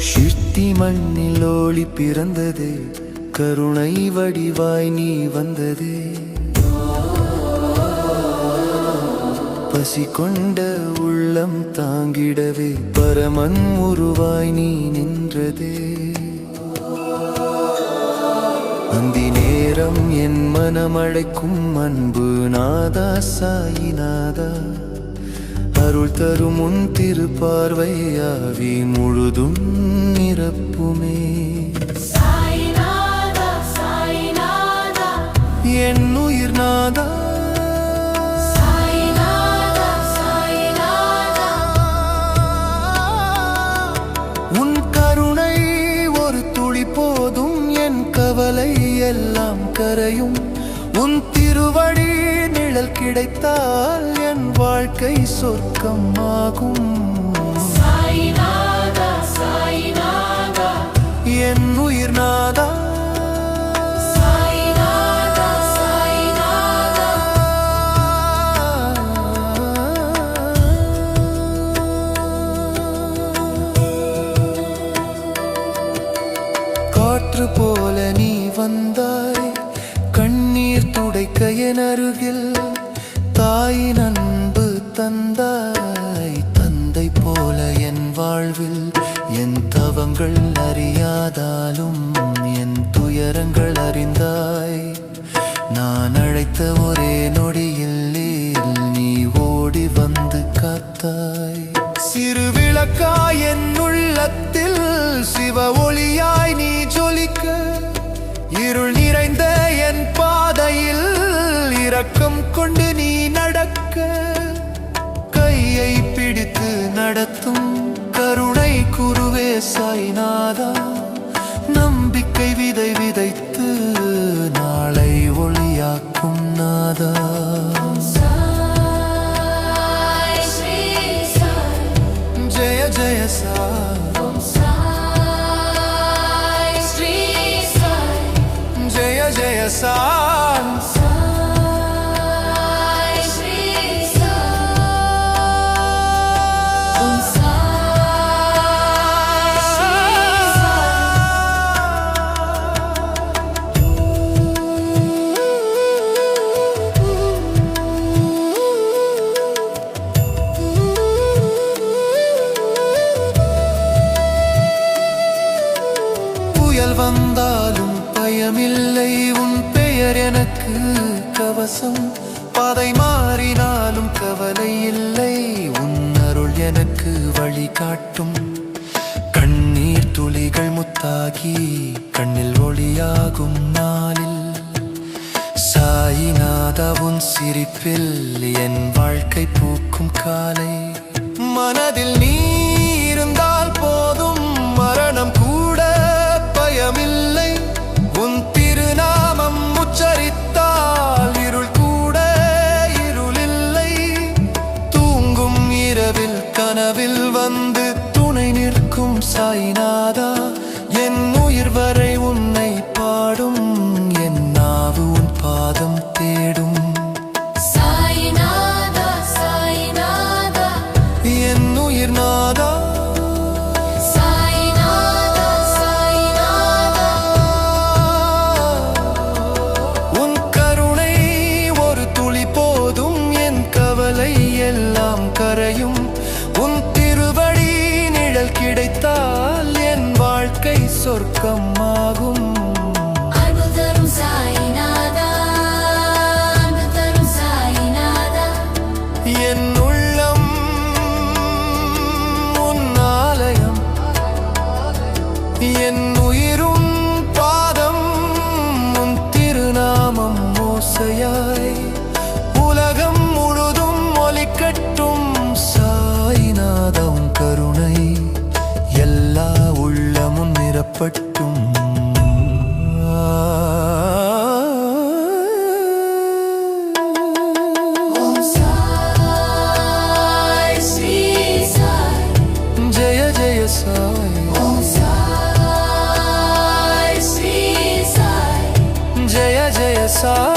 சிருஷ்டி மண்ணில் ஒளி பிறந்தது, கருணை வடிவாய் நீ வந்தது. பசி கொண்ட உள்ளம் தாங்கிடவே பரமன் உருவாய் நீ நின்றது. அந்தி நேரம் என் மனம் அழைக்கும் அன்பு நாதா சாயிநாதா, அருள் தரும் உன் திருப்பார்வையாவி முழுதும் நிரப்புமே. சாயிநாதா சாயிநாதா என் உயிர் நாதா, சாயிநாதா சாயிநாதா உன் கருணை ஒரு துளி போதும், என் கவலை எல்லாம் கரையும். உன் திருவடி நிழல் கிடைத்தால் என் வாழ்க்கை சொர்க்கம் ஆகும். சாயிநாதா சாயிநாதா என் உயிர் நாதா, சாயிநாதா சாயிநாதா காற்று போல நீ வந்தாய், கண்ணீர் துடைக்க என் அருகில். தாயின் அன்பு தந்தாய், தந்தை போல என் வாழ்வில். என் தவங்கள் அறியாதாலும் என் துயரங்கள் அறிந்தாய். நான் அழைத்த ஒரே நொடியில் நீ ஓடி வந்து காத்தாய். சிறு விளக்காய் என் உள்ளத்தில் சிவ ஒளியாய் நீ ஜொலிக்க, இருள் நிறைந்த என் பாதையில் இரக்கம் கொண்டு நீ நடக்க. கையை பிடித்து நடத்தும் கருணை குருவே சாய்நாதா, நம்பிக்கை விதை விதைத்து நாளை ஒளியாக்கும் நாதா. சாய் ஸ்ரீ சாய் ஜெய ஜெய சாய், சாய் ஸ்ரீ சாய் ஜெய ஜெய சாய். சாய் ஸ்ரீ சாய் சாய் ஸ்ரீ புயல் வந்தாலும் பயமில்லை, உன் பெயர் எனக்கு கவசம். பாதை மாறினாலும் கவலை இல்லை, உன் அருள் எனக்கு வழிகாட்டும். கண்ணீர் துளிகள் முத்தாகி கண்ணில் ஒளியாகும் நாளில், சாயிநாதா உன் சிரிப்பில் என் வாழ்க்கை பூக்கும் காலை. மனதில் நீ இருந்தால் போதும், மரணம் கூட பயமில்லை. உன் திருநாமம் உச்சரித்தால் இருள் கூட இருளில்லை. தூங்கும் இரவில் கனவில் வந்து துணை நிற்கும் சாய்நாதா, என் உயிர் வரை உன்னை பாடும், என் நாவு உன் பாதம் தேடும். சாயிநாதா சாயிநாதா என் உயிர் நாதா, சாயிநாதா சாயிநாதா உன் கருணை ஒரு துளி போதும், என் கவலை எல்லாம் கரையும். உன் திருவடி நிழல் கிடைத்தால் என் வாழ்க்கை சொர்க்கம் ஆகும். அன்பு தரும் சாயிநாதா, அன்பு தரும் சாயிநாதா என் உள்ளம் உன் ஆலயம், என் உயிரும் பாதம் உன் திருநாமம் ஓசையாய். உலகம் முழுதும் ஒலிக்கட்டும் சாய்நாதா உன் கருணை. வெளிப்பட்டும். ஓம் சாய் ஸ்ரீ சாய். ஜெய ஜெய சாய். ஓம் சாய் ஸ்ரீ சாய். ஜெய ஜெய சாய்.